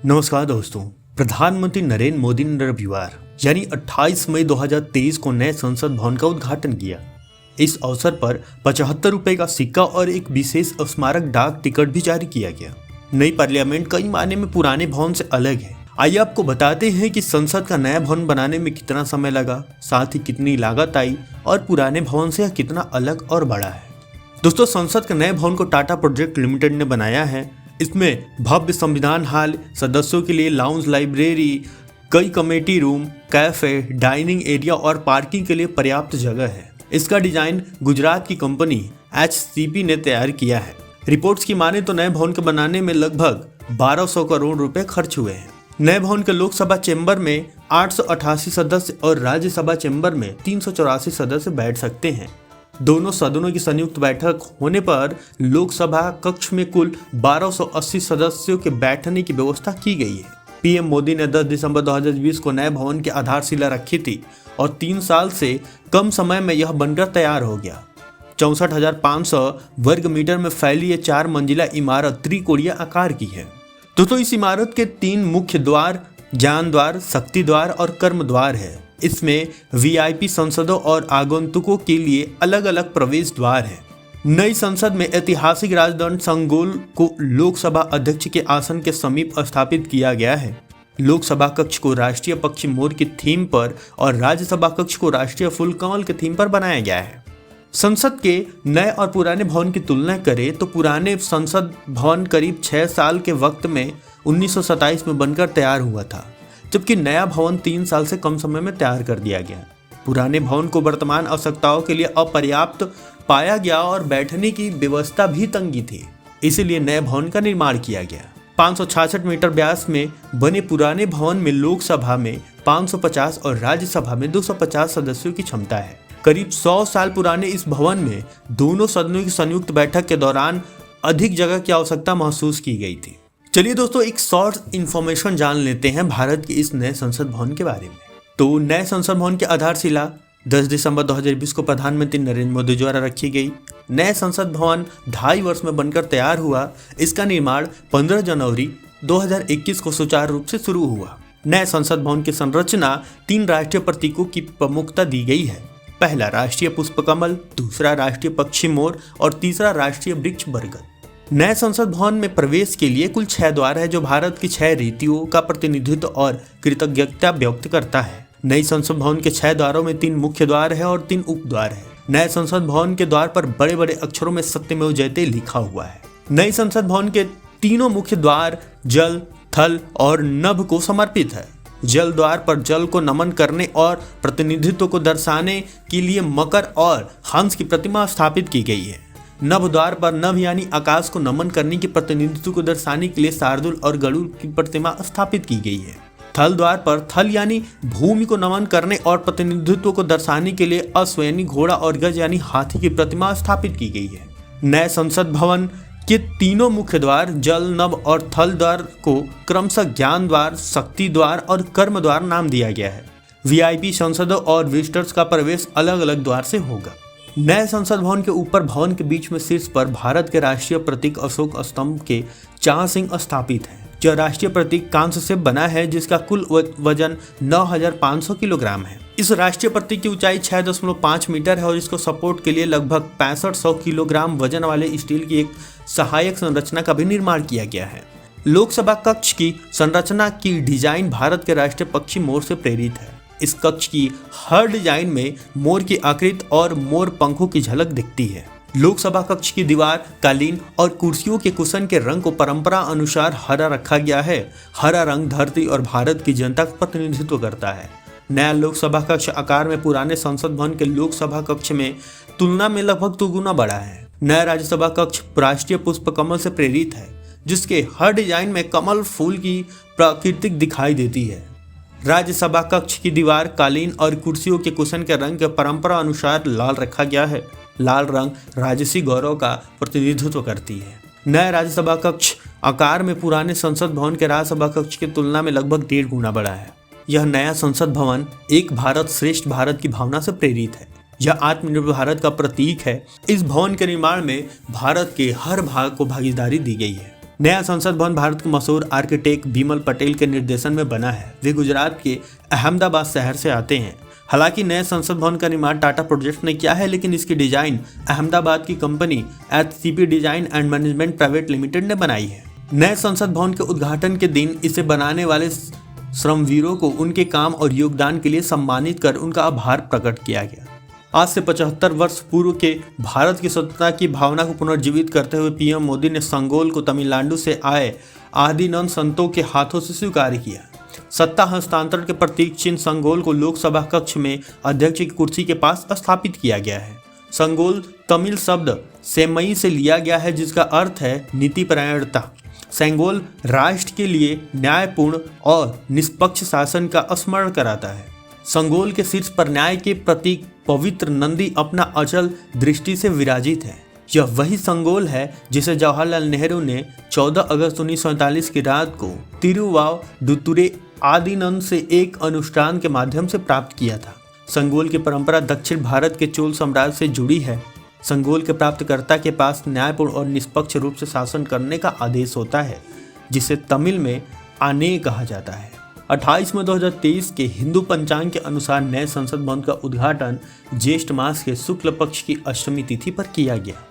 नमस्कार दोस्तों। प्रधानमंत्री नरेंद्र मोदी ने रविवार यानी 28 मई 2023 को नए संसद भवन का उद्घाटन किया। इस अवसर पर 75 रुपए का सिक्का और एक विशेष स्मारक डाक टिकट भी जारी किया गया। नई पार्लियामेंट कई मायने में पुराने भवन से अलग है। आइए आपको बताते हैं कि संसद का नया भवन बनाने में कितना समय लगा, साथ ही कितनी लागत आई और पुराने भवन से यह कितना अलग और बड़ा है। दोस्तों, संसद के नए भवन को टाटा प्रोजेक्ट लिमिटेड ने बनाया है। इसमें भव्य संविधान हॉल, सदस्यों के लिए लाउंज, लाइब्रेरी, कई committee room, cafe, dining area और पार्किंग के लिए पर्याप्त जगह है। इसका डिजाइन गुजरात की कंपनी HCP ने तैयार किया है। रिपोर्ट्स की माने तो नए भवन के बनाने में लगभग 1200 करोड़ रुपए खर्च हुए हैं। नए भवन के लोकसभा चेंबर में 888 सदस्य और राज्यसभा चेंबर में 384 सदस्य बैठ सकते हैं। दोनों सदनों की संयुक्त बैठक होने पर लोकसभा कक्ष में कुल 1280 सदस्यों के बैठने की व्यवस्था की गई है। पीएम मोदी ने 10 दिसंबर 2020 को नए भवन की आधारशिला रखी थी और 3 साल से कम समय में यह बनकर तैयार हो गया। 64,500 वर्ग मीटर में फैली यह 4 मंजिला इमारत त्रिकोणीय आकार की है। दोस्तों, इस इमारत के 3 मुख्य द्वार, ज्ञान द्वार, शक्ति द्वार और कर्म द्वार है। इसमें VIP सांसदों और आगंतुकों के लिए अलग अलग प्रवेश द्वार है। नई संसद में ऐतिहासिक राजदंड संगोल को लोकसभा अध्यक्ष के आसन के समीप स्थापित किया गया है। लोकसभा कक्ष को राष्ट्रीय पक्षी मोर की थीम पर और राज्यसभा कक्ष को राष्ट्रीय फूल कमल के थीम पर बनाया गया है। संसद के नए और पुराने भवन की तुलना करें तो पुराने संसद भवन करीब 6 साल के वक्त में 1927 में बनकर तैयार हुआ था, जबकि नया भवन 3 साल से कम समय में तैयार कर दिया गया। पुराने भवन को वर्तमान आवश्यकताओं के लिए अपर्याप्त पाया गया और बैठने की व्यवस्था भी तंगी थी, इसलिए नए भवन का निर्माण किया गया। 566 मीटर व्यास में बने पुराने भवन में लोकसभा में 550 और राज्यसभा में 250 सदस्यों की क्षमता है। करीब 100 साल पुराने इस भवन में दोनों सदनों की संयुक्त बैठक के दौरान अधिक जगह की आवश्यकता महसूस की गई थी। चलिए दोस्तों, एक शॉर्ट इन्फॉर्मेशन जान लेते हैं भारत के इस नए संसद भवन के बारे में। तो नए संसद भवन की आधारशिला 10 दिसंबर 2020 को प्रधानमंत्री नरेंद्र मोदी द्वारा रखी गई। नए संसद भवन 2.5 वर्ष में बनकर तैयार हुआ। इसका निर्माण 15 जनवरी 2021 को सुचारू रूप से शुरू हुआ। नए संसद भवन की संरचना 3 राष्ट्रीय प्रतीकों की प्रमुखता दी गई है। पहला राष्ट्रीय पुष्प कमल, दूसरा राष्ट्रीय पक्षी मोर और तीसरा राष्ट्रीय वृक्ष बरगद। नए संसद भवन में प्रवेश के लिए कुल 6 द्वार है, जो भारत की 6 रीतियों का प्रतिनिधित्व और कृतज्ञता व्यक्त करता है। नई संसद भवन के 6 द्वारों में 3 मुख्य द्वार है और 3 उप द्वार है। नए संसद भवन के द्वार पर बड़े बड़े अक्षरों में सत्यमेव जयते लिखा हुआ है। नई संसद भवन के तीनों मुख्य द्वार जल, थल और नभ को समर्पित है। जल द्वार पर जल को नमन करने और प्रतिनिधित्व को दर्शाने के लिए मकर और हंस की प्रतिमा स्थापित की गई है। नभ द्वार पर नभ यानी आकाश को नमन करने की प्रतिनिधित्व को दर्शाने के लिए शार्दुल और गरुड़ की प्रतिमा स्थापित की गई है। थल द्वार पर थल यानी भूमि को नमन करने और प्रतिनिधित्व को दर्शाने के लिए अश्व यानी घोड़ा और गज यानी हाथी की प्रतिमा स्थापित की गई है। नए संसद भवन के तीनों मुख्य द्वार जल, नभ और थल द्वार को क्रमशः ज्ञान द्वार, शक्ति द्वार और कर्म द्वार नाम दिया गया है। VIP सांसदों और विजिटर्स का प्रवेश अलग अलग द्वार से होगा। नए संसद भवन के ऊपर भवन के बीच में शीर्ष पर भारत के राष्ट्रीय प्रतीक अशोक स्तंभ के 4 सिंह स्थापित हैं। यह राष्ट्रीय प्रतीक कांस्य से बना है, जिसका कुल वजन 9,500 किलोग्राम है। इस राष्ट्रीय प्रतीक की ऊंचाई 6.5 मीटर है और इसको सपोर्ट के लिए लगभग 6500 किलोग्राम वजन वाले स्टील की एक सहायक संरचना का भी निर्माण किया गया है। लोकसभा कक्ष की संरचना की डिजाइन भारत के राष्ट्रीय पक्षी मोर से प्रेरित है। इस कक्ष की हर डिजाइन में मोर की आकृति और मोर पंखों की झलक दिखती है। लोकसभा कक्ष की दीवार, कालीन और कुर्सियों के कुशन के रंग को परंपरा अनुसार हरा रखा गया है। हरा रंग धरती और भारत की जनता का प्रतिनिधित्व करता है। नया लोकसभा कक्ष आकार में पुराने संसद भवन के लोकसभा कक्ष में तुलना में लगभग 2 गुना बड़ा है। नया राज्यसभा कक्ष राष्ट्रीय पुष्प कमल से प्रेरित है, जिसके हर डिजाइन में कमल फूल की प्रकृति दिखाई देती है। राज्यसभा कक्ष की दीवार, कालीन और कुर्सियों के कुशन के रंग के परंपरा अनुसार लाल रखा गया है। लाल रंग राजसी गौरव का प्रतिनिधित्व करती है। नया राज्यसभा कक्ष आकार में पुराने संसद भवन के राज्यसभा कक्ष की तुलना में लगभग 1.5 गुना बड़ा है। यह नया संसद भवन एक भारत श्रेष्ठ भारत की भावना से प्रेरित है। यह आत्मनिर्भर भारत का प्रतीक है। इस भवन के निर्माण में भारत के हर भाग को भागीदारी दी गई है। नया संसद भवन भारत के मशहूर आर्किटेक्ट बिमल पटेल के निर्देशन में बना है। वे गुजरात के अहमदाबाद शहर से आते हैं। हालांकि नए संसद भवन का निर्माण टाटा प्रोजेक्ट्स ने किया है, लेकिन इसकी डिजाइन अहमदाबाद की company HCP design and management private limited ने बनाई है। नए संसद भवन के उद्घाटन के दिन इसे बनाने वाले श्रमवीरों को उनके काम और योगदान के लिए सम्मानित कर उनका आभार प्रकट किया गया। आज से 75 वर्ष पूर्व के भारत की स्वतंत्रता की भावना को पुनर्जीवित करते हुए पीएम मोदी ने संगोल को तमिलनाडु से आए आदिनंद संतों के हाथों से स्वीकार किया। सत्ता हस्तांतरण के प्रतीक चिन्ह संगोल को लोकसभा कक्ष में अध्यक्ष की कुर्सी के पास स्थापित किया गया है। संगोल तमिल शब्द सेमई से लिया गया है, जिसका अर्थ है नीतिपरायणता। सेंगोल राष्ट्र के लिए न्यायपूर्ण और निष्पक्ष शासन का स्मरण कराता है। संगोल के शीर्ष पर न्याय के प्रतीक पवित्र नंदी अपना अचल दृष्टि से विराजित है। यह वही संगोल है जिसे जवाहरलाल नेहरू ने 14 अगस्त 1947 की रात को तिरुवावडुतुरे आदिनंद से एक अनुष्ठान के माध्यम से प्राप्त किया था। संगोल की परंपरा दक्षिण भारत के चोल साम्राज्य से जुड़ी है। संगोल के प्राप्तकर्ता के पास न्यायपूर्ण और निष्पक्ष रूप से शासन करने का आदेश होता है, जिसे तमिल में आने कहा जाता है। 28 मई 2023 के हिंदू पंचांग के अनुसार नए संसद भवन का उद्घाटन ज्येष्ठ मास के शुक्ल पक्ष की अष्टमी तिथि पर किया गया।